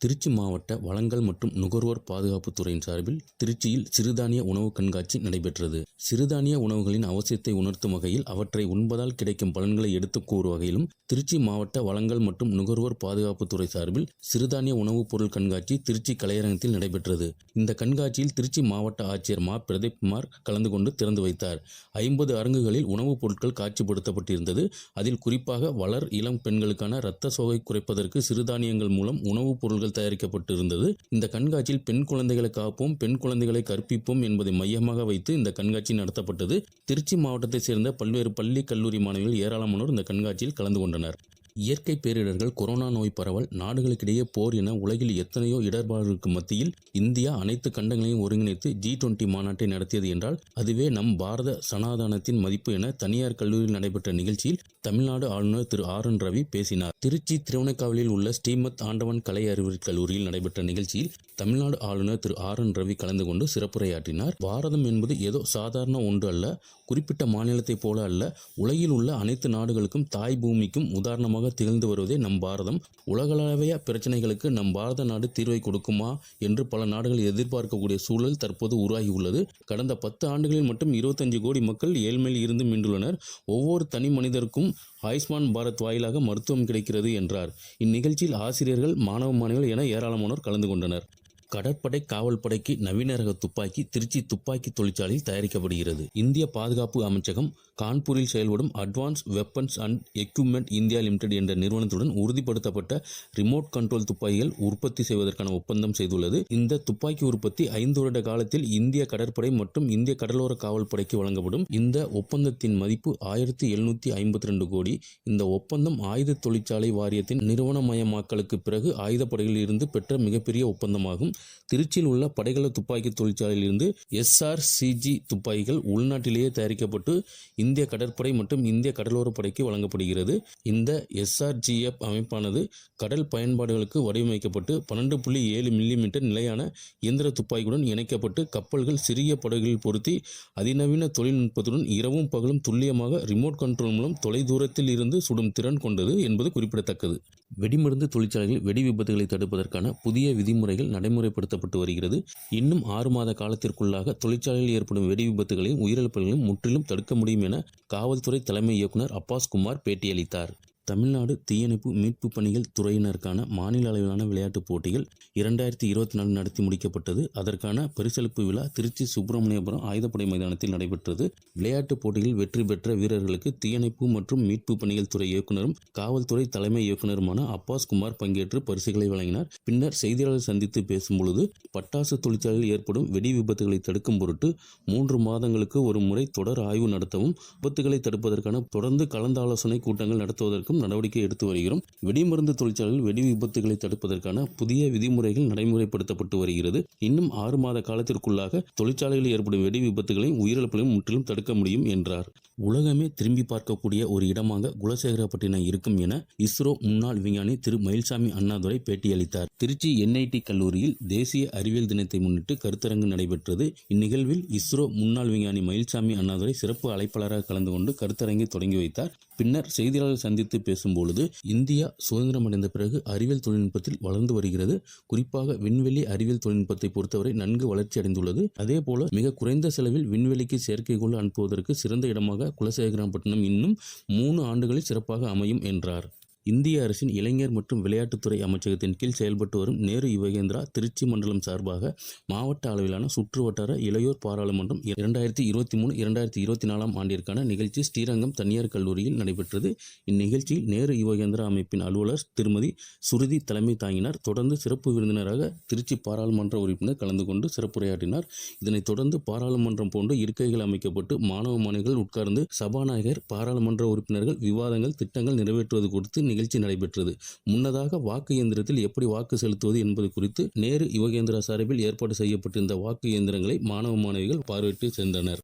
திருச்சி மாவட்ட வழங்கல் மற்றும் நுகர்வோர் பாதுகாப்புத் துறையின் சார்பில் திருச்சியில் சிறுதானிய உணவு கண்காட்சி நடைபெற்றது. சிறுதானிய உணவுகளின் அவசியத்தை உணர்த்தும் வகையில் அவற்றை உண்பதால் கிடைக்கும் பலன்களை எடுத்துக் கூறும் வகையிலும் திருச்சி மாவட்ட வழங்கல் மற்றும் நுகர்வோர் பாதுகாப்புத் துறை சார்பில் சிறுதானிய உணவுப் பொருள் கண்காட்சி திருச்சி கலையரங்கத்தில் நடைபெற்றது. இந்த கண்காட்சியில் திருச்சி மாவட்ட ஆட்சியர் மா. பிரதீப் குமார் கலந்து கொண்டு திறந்து வைத்தார். 50 அரங்குகளில் உணவுப் பொருட்கள் காட்சிப்படுத்தப்பட்டிருந்தது. அதில் குறிப்பாக வளர் இளம் பெண்களுக்கான இரத்த சோகை குறைப்பதற்கு சிறுதானியங்கள் மூலம் உணவுப் பொருட்கள் தயாரிக்கப்பட்டிருந்தது. இந்த கண்காட்சியில் பெண் குழந்தைகளை காப்போம், பெண் குழந்தைகளை கற்பிப்போம் என்பதை மையமாக வைத்து இந்த கண்காட்சி நடத்தப்பட்டது. திருச்சி மாவட்டத்தைச் சேர்ந்த பல்வேறு பள்ளி, கல்லூரி மாணவிகள் ஏராளமானோர் இந்த கண்காட்சியில் கலந்து கொண்டனர். இயற்கை பேரிடர்கள், கொரோனா நோய் பரவல், நாடுகளுக்கிடையே போர் என உலகில் எத்தனையோ இடர்பாடுகளுக்கு மத்தியில் இந்தியா அனைத்து கண்டங்களையும் ஒருங்கிணைத்து G20 மாநாட்டை நடத்தியது என்றால் அதுவே நம் பாரத சனாதனத்தின் மதிப்பு என தனியார் கல்லூரியில் நடைபெற்ற நிகழ்ச்சியில் தமிழ்நாடு ஆளுநர் திரு R.N. ரவி பேசினார். திருச்சி திருவனைக்காவலில் உள்ள ஸ்ரீமத் ஆண்டவன் கலை அறிவியல் கல்லூரியில் நடைபெற்ற நிகழ்ச்சியில் தமிழ்நாடு ஆளுநர் திரு R.N. ரவி கலந்து கொண்டு சிறப்புரையாற்றினார். பாரதம் என்பது ஏதோ சாதாரண ஒன்று அல்ல, குறிப்பிட்ட மாநிலத்தைப் போல அல்ல, உலகில் உள்ள அனைத்து நாடுகளுக்கும் தாய் பூமிக்கும் உதாரணமாக திகழ்ந்து வருவதே நம் பாரதம். உலகளவிய பிரச்சனைகளுக்கு நம் பாரத நாடு தீர்வை கொடுக்குமா என்று பல நாடுகள் எதிர்பார்க்கக்கூடிய சூழல் தற்போது உருவாகியுள்ளது. கடந்த 10 ஆண்டுகளில் மட்டும் 25 கோடி மக்கள் ஏழ்மையில் இருந்து மீண்டுள்ளனர். ஒவ்வொரு தனி மனிதருக்கும் ஆயுஷ்மான் பாரத் வாயிலாக மருத்துவம் கிடைக்கிறது என்றார். இந்நிகழ்ச்சியில் ஆசிரியர்கள், மாணவர்கள் என ஏராளமானோர் கலந்து கொண்டனர். கடற்படை காவல்படைக்கு நவீன ரக துப்பாக்கி திருச்சி துப்பாக்கி தொழிற்சாலையில் தயாரிக்கப்படுகிறது. இந்திய பாதுகாப்பு அமைச்சகம் கான்பூரில் செயல்படும் advance weapons and equipment India limited என்ற நிறுவனத்துடன் உறுதிப்படுத்தப்பட்ட ரிமோட் கண்ட்ரோல் துப்பாக்கிகள் உற்பத்தி செய்வதற்கான ஒப்பந்தம் செய்துள்ளது. இந்த துப்பாக்கி உற்பத்தி 5 வருட காலத்தில் இந்திய கடற்படை மற்றும் இந்திய கடலோர காவல்படைக்கு வழங்கப்படும். இந்த ஒப்பந்தத்தின் மதிப்பு 1752 கோடி. இந்த ஒப்பந்தம் ஆயுத தொழிற்சாலை வாரியத்தின் நிறுவனமயமாக்கலுக்கு பிறகு ஆயுதப்படைகளில் இருந்து பெற்ற மிகப்பெரிய ஒப்பந்தமாகும். திருச்சியில் உள்ள படைகள துப்பாக்கி தொழிற்சாலையில் இருந்து SRCG துப்பாக்கிகள் உள்நாட்டிலேயே தயாரிக்கப்பட்டு இந்திய கடற்படை மற்றும் இந்திய கடலோர படைக்கு வழங்கப்படுகிறது. இந்த SRGF அமைப்பானது கடல் பயன்பாடுகளுக்கு வடிவமைக்கப்பட்டு 12.7 மில்லிமீட்டர் நிலையான இயந்திர துப்பாக்கியுடன் இணைக்கப்பட்டு கப்பல்கள், சிறிய படகுகளில் பொருத்தி அதிநவீன தொழில்நுட்பத்துடன் இரவும் பகலும் துல்லியமாக ரிமோட் கண்ட்ரோல் மூலம் தொலைதூரத்தில் இருந்து சுடும் திறன் கொண்டது என்பது குறிப்பிடத்தக்கது. வெடிமருந்து தொழிற்சாலைகளில் வெடி விபத்துகளை தடுப்பதற்கான புதிய விதிமுறைகள் நடைமுறைப்படுத்தப்பட்டு வருகிறது. இன்னும் 6 மாத காலத்திற்குள்ளாக தொழிற்சாலையில் ஏற்படும் வெடி விபத்துகளையும் உயிரிழப்புகளையும் முற்றிலும் தடுக்க முடியும் என காவல்துறை தலைமை இயக்குனர் அப்பாஸ் குமார் பேட்டியளித்தார். தமிழ்நாடு தீயணைப்பு மீட்பு பணிகள் துறையினருக்கான மாநில அளவிலான விளையாட்டுப் போட்டிகள் 2024 நடத்தி முடிக்கப்பட்டது. அதற்கான பரிசளிப்பு விழா திருச்சி சுப்பிரமணியபுரம் ஆயுதப்படை மைதானத்தில் நடைபெற்றது. விளையாட்டுப் போட்டிகளில் வெற்றி பெற்ற வீரர்களுக்கு தீயணைப்பு மற்றும் மீட்பு பணிகள் துறை இயக்குனரும் காவல்துறை தலைமை இயக்குனருமான அப்பாஸ் குமார் பங்கேற்று பரிசுகளை வழங்கினார். பின்னர் செய்தியாளர்கள் சந்தித்து பேசும்பொழுது, பட்டாசு தொழிற்சாலையில் ஏற்படும் வெடி விபத்துகளை தடுக்கும் பொருட்டு 3 மாதங்களுக்கு ஒரு முறை தொடர் ஆய்வு நடத்தவும், விபத்துகளை தடுப்பதற்கான தொடர்ந்து கலந்தாலோசனை கூட்டங்கள் நடத்துவதற்கு நடவடிக்கை எடுத்து வருகிறோம். வெடிமருந்து தொழிற்சாலையில் வெடி விபத்துகளை தடுப்பதற்கான புதிய விதிமுறைகள் நடைமுறைப்படுத்தப்பட்டு வருகிறது. இன்னும் 6 மாத காலத்திற்குள்ளாக தொழிற்சாலைகளில் ஏற்படும் வெடி விபத்துகளையும் உயிரிழப்புகளையும் முற்றிலும் தடுக்க முடியும் என்றார். உலகமே திரும்பி பார்க்கக்கூடிய ஒரு இடமாக குலசேகரப்பட்டினம் இருக்கும் என இஸ்ரோ முன்னாள் விஞ்ஞானி திரு மயில்சாமி அண்ணாதுரை பேட்டியளித்தார். திருச்சி NIT கல்லூரியில் தேசிய அறிவியல் தினத்தை முன்னிட்டு கருத்தரங்கு நடைபெற்றது. இந்நிகழ்வில் இஸ்ரோ முன்னாள் விஞ்ஞானி மயில்சாமி அண்ணாதுரை சிறப்பு அழைப்பாளராக கலந்து கொண்டு கருத்தரங்கை தொடங்கி வைத்தார். பின்னர் செய்தியாளர்கள் சந்தித்து பேசும்பொழுது, இந்தியா சுதந்திரம் அடைந்த பிறகு அறிவியல் தொழில்நுட்பத்தில் வளர்ந்து வருகிறது. குறிப்பாக விண்வெளி அறிவியல் தொழில்நுட்பத்தை பொறுத்தவரை நன்கு வளர்ச்சி அடைந்துள்ளது. அதேபோல மிக குறைந்த செலவில் விண்வெளிக்கு செயற்கைக்கோள் அனுப்புவதற்கு சிறந்த இடமாக குலசேகரப்பட்டினம் இன்னும் 3 ஆண்டுகளில் சிறப்பாக அமையும் என்றார். இந்திய அரசின் இளைஞர் மற்றும் விளையாட்டுத்துறை அமைச்சகத்தின் கீழ் செயல்பட்டு வரும் நேரு யுவகேந்திரா திருச்சி மண்டலம் சார்பாக மாவட்ட அளவிலான சுற்று வட்டார இளையோர் பாராளுமன்றம் 2023-2024 ஆண்டிற்கான நிகழ்ச்சி ஸ்ரீரங்கம் தனியார் கல்லூரியில் நடைபெற்றது. இந்நிகழ்ச்சியில் நேரு யுவகேந்திரா அமைப்பின் அலுவலர் திருமதி சுருதி தலைமை தாங்கினார். தொடர்ந்து சிறப்பு விருந்தினராக திருச்சி பாராளுமன்ற உறுப்பினர் கலந்து கொண்டு சிறப்புரையாற்றினார். இதனைத் தொடர்ந்து பாராளுமன்றம் போன்று இருக்கைகள் அமைக்கப்பட்டு மாணவர்கள் உட்கார்ந்து சபாநாயகர், பாராளுமன்ற உறுப்பினர்கள் விவாதங்கள், திட்டங்கள் நிறைவேற்றுவது குறித்து நிகழ்ச்சி நடைபெற்றது. முன்னதாக வாக்கு இயந்திரத்தில் எப்படி வாக்கு செலுத்துவது என்பது குறித்து நேரு யுவகேந்திரா சார்பில் ஏற்பாடு செய்யப்பட்டிருந்த வாக்கு இயந்திரங்களை மாணவிகள் பார்வையிட்டு சென்றனர்.